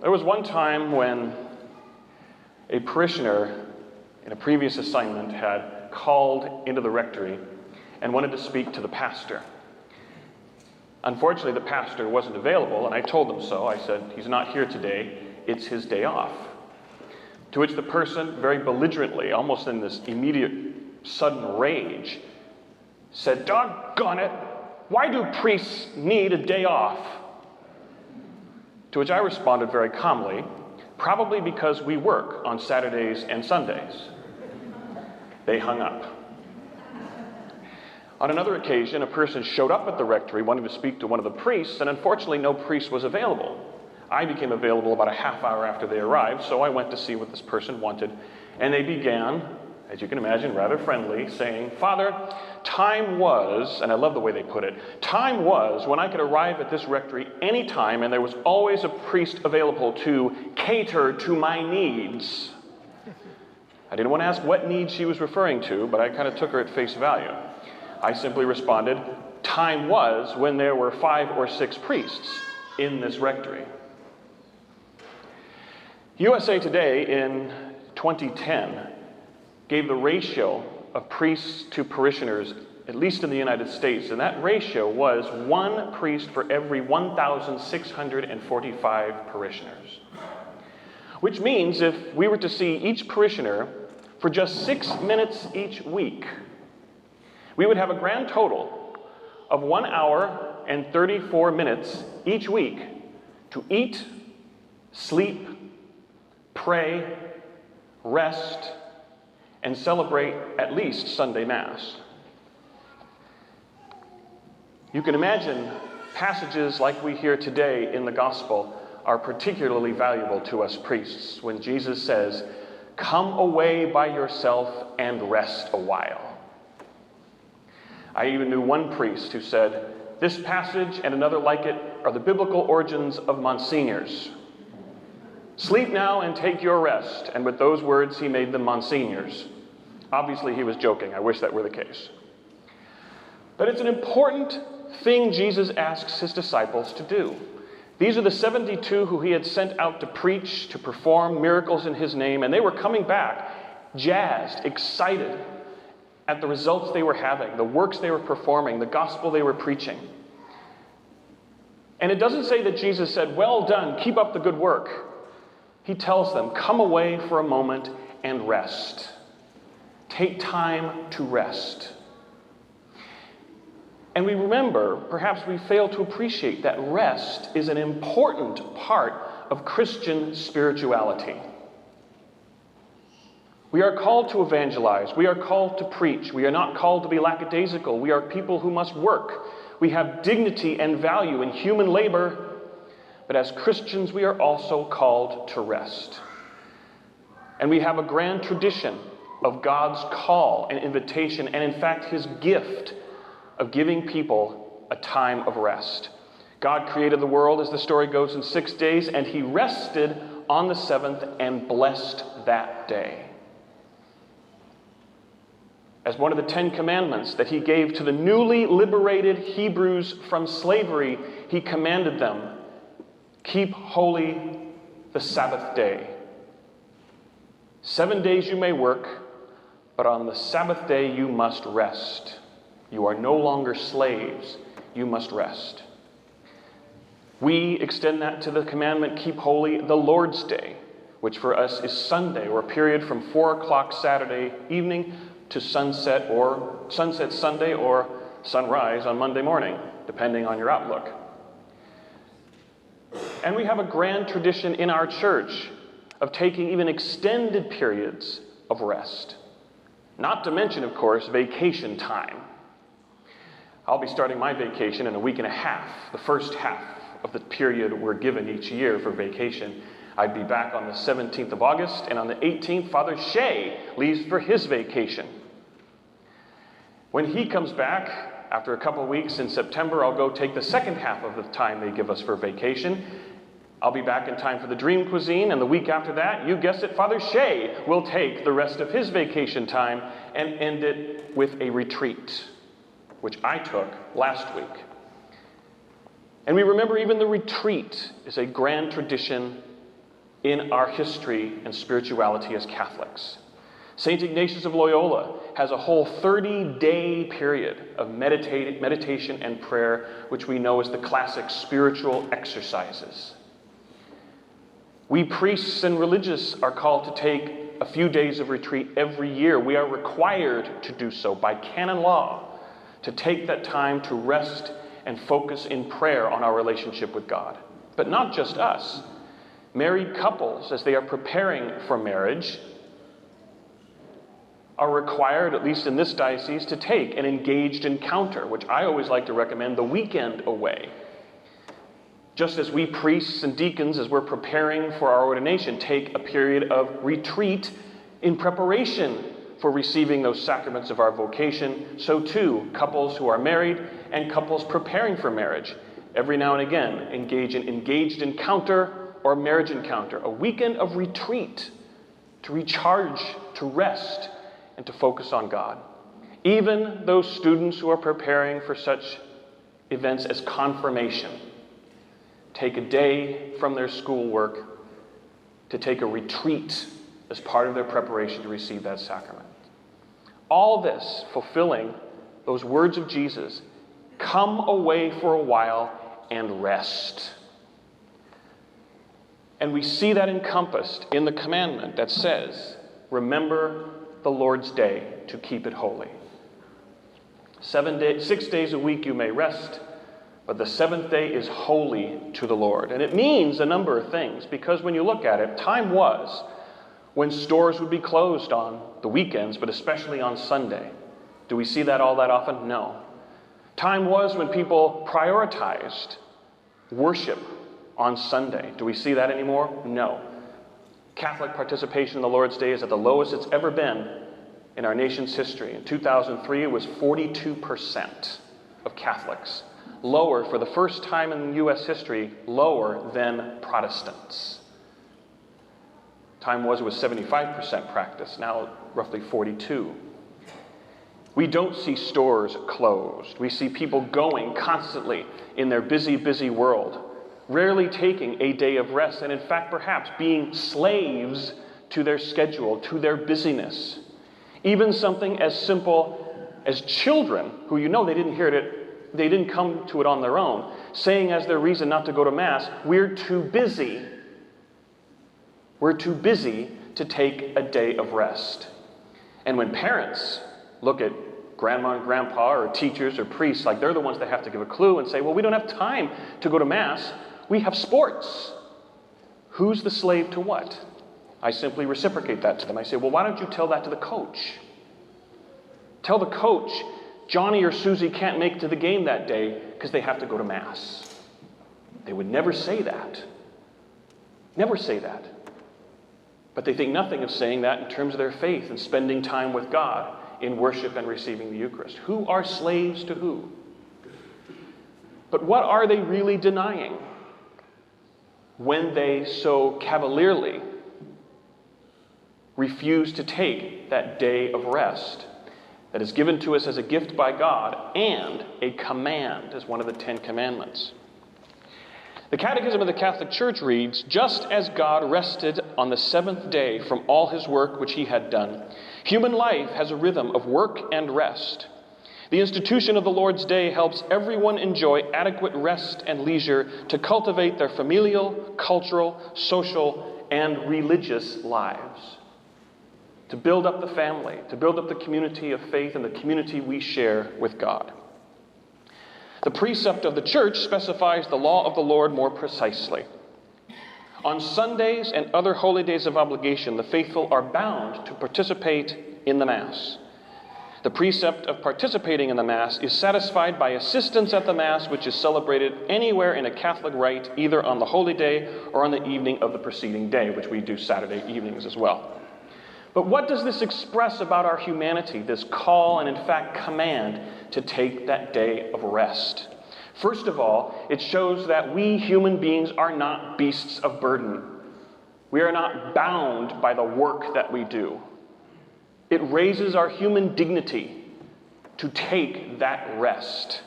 There was one time when a parishioner in a previous assignment had called into the rectory and wanted to speak to the pastor. Unfortunately, the pastor wasn't available, and I told him so. I said, he's not here today, it's his day off. To which the person, very belligerently, almost in this immediate, sudden rage, said, "Doggone it, why do priests need a day off?" To which I responded very calmly, "Probably because we work on Saturdays and Sundays." They hung up. On another occasion, a person showed up at the rectory wanting to speak to one of the priests, and unfortunately no priest was available. I became available about a half hour after they arrived, so I went to see what this person wanted, and they began, as you can imagine, rather friendly, saying, "Father, time was," and I love the way they put it, "time was when I could arrive at this rectory anytime and there was always a priest available to cater to my needs." I didn't want to ask what needs she was referring to, but I kind of took her at face value. I simply responded, "Time was when there were 5 or 6 priests in this rectory." USA Today in 2010 gave the ratio of priests to parishioners, at least in the United States, and that ratio was 1 priest for every 1,645 parishioners. Which means if we were to see each parishioner for just 6 minutes each week, we would have a grand total of 1 hour and 34 minutes each week to eat, sleep, pray, rest, and celebrate at least Sunday Mass. You can imagine passages like we hear today in the Gospel are particularly valuable to us priests when Jesus says, "Come away by yourself and rest a while." I even knew one priest who said, "This passage and another like it are the biblical origins of Monsignors. Sleep now and take your rest." And with those words, he made them Monsignors. Obviously, he was joking. I wish that were the case. But it's an important thing Jesus asks his disciples to do. These are the 72 who he had sent out to preach, to perform miracles in his name, and they were coming back jazzed, excited at the results they were having, the works they were performing, the gospel they were preaching. And it doesn't say that Jesus said, "Well done, keep up the good work." He tells them, "Come away for a moment and rest. Take time to rest." And we remember, perhaps we fail to appreciate that rest is an important part of Christian spirituality. We are called to evangelize. We are called to preach. We are not called to be lackadaisical. We are people who must work. We have dignity and value in human labor. But as Christians, we are also called to rest. And we have a grand tradition of God's call and invitation, and in fact, his gift of giving people a time of rest. God created the world, as the story goes, in 6 days, and he rested on the 7th and blessed that day. As one of the 10 commandments that he gave to the newly liberated Hebrews from slavery, he commanded them, "Keep holy the Sabbath day. 7 days you may work, but on the Sabbath day you must rest. You are no longer slaves, you must rest." We extend that to the commandment, "Keep holy the Lord's Day," which for us is Sunday, or a period from 4 o'clock Saturday evening to sunset Sunday or sunrise on Monday morning, depending on your outlook. And we have a grand tradition in our church of taking even extended periods of rest. Not to mention, of course, vacation time. I'll be starting my vacation in a week and a half, the first half of the period we're given each year for vacation. I'd be back on the 17th of August, and on the 18th, Father Shea leaves for his vacation. When he comes back, after a couple of weeks in September, I'll go take the second half of the time they give us for vacation. I'll be back in time for the Dream Cuisine, and the week after that, you guessed it, Father Shea will take the rest of his vacation time and end it with a retreat, which I took last week. And we remember even the retreat is a grand tradition in our history and spirituality as Catholics. St. Ignatius of Loyola has a whole 30-day period of meditation and prayer, which we know as the classic spiritual exercises. We priests and religious are called to take a few days of retreat every year. We are required to do so by canon law, to take that time to rest and focus in prayer on our relationship with God. But not just us. Married couples, as they are preparing for marriage, are required, at least in this diocese, to take an engaged encounter, which I always like to recommend the weekend away. Just as we priests and deacons, as we're preparing for our ordination, take a period of retreat in preparation for receiving those sacraments of our vocation, so too couples who are married and couples preparing for marriage every now and again engage in engaged encounter or marriage encounter, a weekend of retreat to recharge, to rest, and to focus on God. Even those students who are preparing for such events as confirmation take a day from their schoolwork to take a retreat as part of their preparation to receive that sacrament. All this fulfilling those words of Jesus, come away for a while and rest. And we see that encompassed in the commandment that says, remember the Lord's day to keep it holy. 6 days a week you may rest, but the seventh day is holy to the Lord. And it means a number of things, because when you look at it, time was when stores would be closed on the weekends, but especially on Sunday. Do we see that all that often? No. Time was when people prioritized worship on Sunday. Do we see that anymore? No. Catholic participation in the Lord's Day is at the lowest it's ever been in our nation's history. In 2003, it was 42% of Catholics. Lower, for the first time in U.S. history, lower than Protestants. Time was, it was 75% practice, now roughly 42%. We don't see stores closed. We see people going constantly in their busy, busy world, rarely taking a day of rest, and in fact, perhaps being slaves to their schedule, to their busyness. Even something as simple as children, who you know they didn't come to it on their own, saying as their reason not to go to Mass, we're too busy. We're too busy to take a day of rest. And when parents look at grandma and grandpa or teachers or priests like they're the ones that have to give a clue and say, well, we don't have time to go to Mass. We have sports. Who's the slave to what? I simply reciprocate that to them. I say, well, why don't you tell that to the coach? Tell the coach, Johnny or Susie can't make it to the game that day because they have to go to Mass. They would never say that. Never say that. But they think nothing of saying that in terms of their faith and spending time with God in worship and receiving the Eucharist. Who are slaves to who? But what are they really denying when they so cavalierly refuse to take that day of rest that is given to us as a gift by God and a command as one of the 10 Commandments? The Catechism of the Catholic Church reads, just as God rested on the seventh day from all his work which he had done, human life has a rhythm of work and rest. The institution of the Lord's Day helps everyone enjoy adequate rest and leisure to cultivate their familial, cultural, social, and religious lives. To build up the family, to build up the community of faith and the community we share with God. The precept of the Church specifies the law of the Lord more precisely. On Sundays and other holy days of obligation, the faithful are bound to participate in the Mass. The precept of participating in the Mass is satisfied by assistance at the Mass, which is celebrated anywhere in a Catholic rite, either on the holy day or on the evening of the preceding day, which we do Saturday evenings as well. But what does this express about our humanity, this call and in fact command to take that day of rest? First of all, it shows that we human beings are not beasts of burden. We are not bound by the work that we do. It raises our human dignity to take that rest.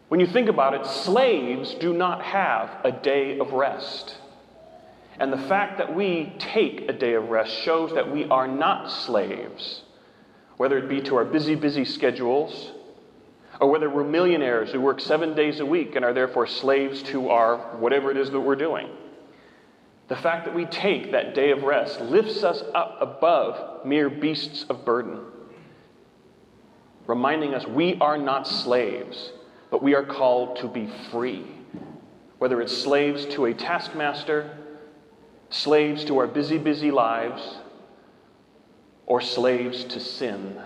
When you think about it, slaves do not have a day of rest. And the fact that we take a day of rest shows that we are not slaves, whether it be to our busy, busy schedules, or whether we're millionaires who work 7 days a week and are therefore slaves to our whatever it is that we're doing. The fact that we take that day of rest lifts us up above mere beasts of burden, reminding us we are not slaves, but we are called to be free. Whether it's slaves to a taskmaster, slaves to our busy, busy lives, or slaves to sin.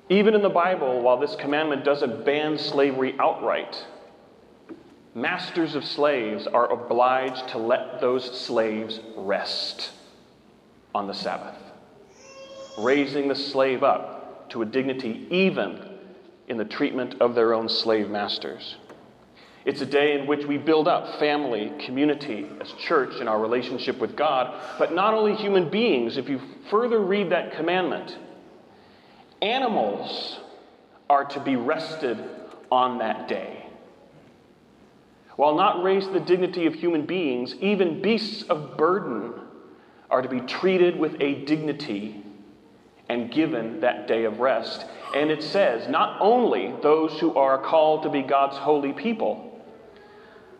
Even in the Bible, while this commandment doesn't ban slavery outright, masters of slaves are obliged to let those slaves rest on the Sabbath, raising the slave up to a dignity even in the treatment of their own slave masters. It's a day in which we build up family, community, as church in our relationship with God, but not only human beings. If you further read that commandment, animals are to be rested on that day. While not raised to the dignity of human beings, even beasts of burden are to be treated with a dignity and given that day of rest. And it says, not only those who are called to be God's holy people,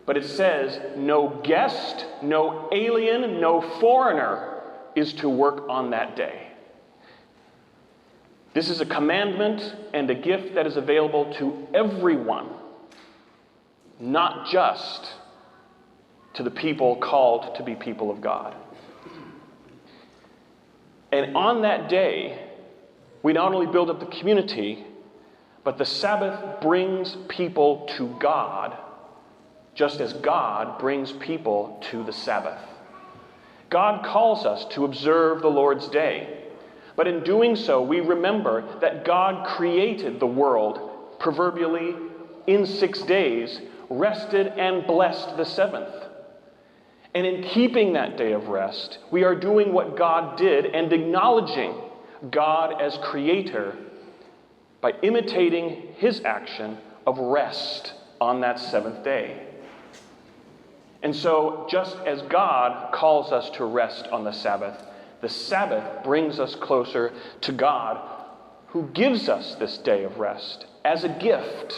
but it says, no guest, no alien, no foreigner is to work on that day. This is a commandment and a gift that is available to everyone, not just to the people called to be people of God. And on that day, we not only build up the community, but the Sabbath brings people to God, just as God brings people to the Sabbath. God calls us to observe the Lord's day, but in doing so, we remember that God created the world, proverbially in 6 days, rested and blessed the seventh. And in keeping that day of rest, we are doing what God did and acknowledging God as creator by imitating his action of rest on that seventh day. And so, just as God calls us to rest on the Sabbath brings us closer to God, who gives us this day of rest as a gift.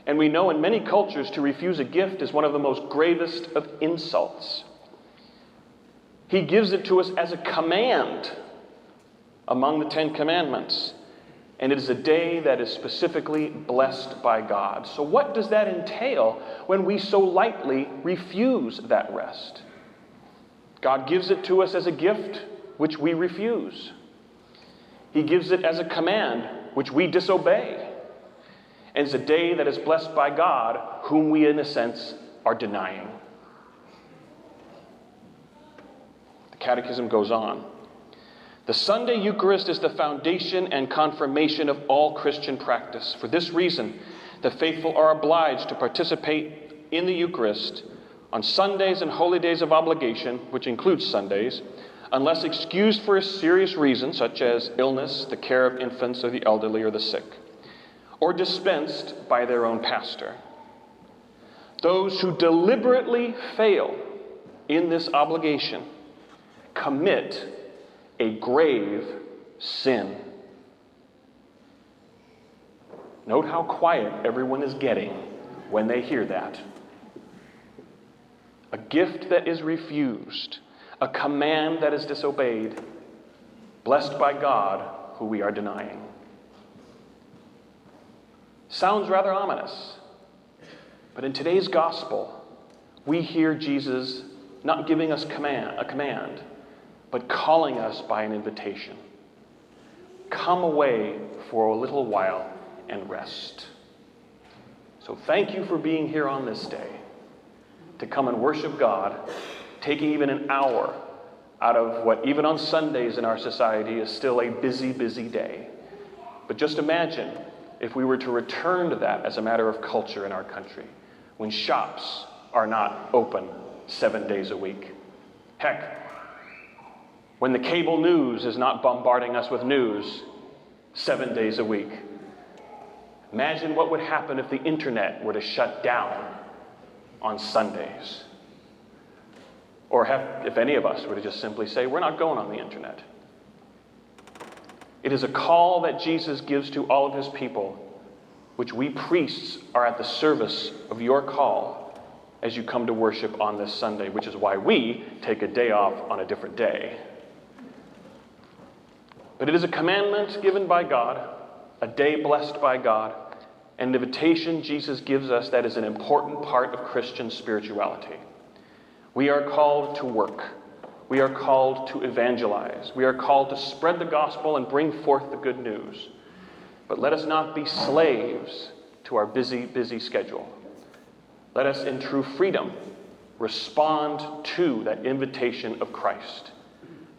And we know in many cultures to refuse a gift is one of the most gravest of insults. He gives it to us as a command among the 10 Commandments. And it is a day that is specifically blessed by God. So what does that entail when we so lightly refuse that rest? God gives it to us as a gift, which we refuse. He gives it as a command, which we disobey. And it's a day that is blessed by God, whom we, in a sense, are denying. The Catechism goes on. The Sunday Eucharist is the foundation and confirmation of all Christian practice. For this reason, the faithful are obliged to participate in the Eucharist on Sundays and holy days of obligation, which includes Sundays, unless excused for a serious reason, such as illness, the care of infants or the elderly or the sick, or dispensed by their own pastor. Those who deliberately fail in this obligation commit a grave sin. Note how quiet everyone is getting when they hear that. A gift that is refused, a command that is disobeyed, blessed by God, who we are denying. Sounds rather ominous, but in today's gospel, we hear Jesus not giving us a command, but calling us by an invitation. Come away for a little while and rest. So thank you for being here on this day to come and worship God, taking even an hour out of what even on Sundays in our society is still a busy, busy day. But just imagine if we were to return to that as a matter of culture in our country, when shops are not open 7 days a week. Heck, when the cable news is not bombarding us with news 7 days a week. Imagine what would happen if the internet were to shut down on Sundays. Or if any of us were to just simply say, we're not going on the internet. It is a call that Jesus gives to all of his people, which we priests are at the service of your call as you come to worship on this Sunday, which is why we take a day off on a different day. But it is a commandment given by God, a day blessed by God, an invitation Jesus gives us that is an important part of Christian spirituality. We are called to work. We are called to evangelize. We are called to spread the gospel and bring forth the good news. But let us not be slaves to our busy, busy schedule. Let us, in true freedom, respond to that invitation of Christ.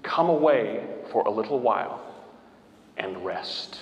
Come away for a little while and rest.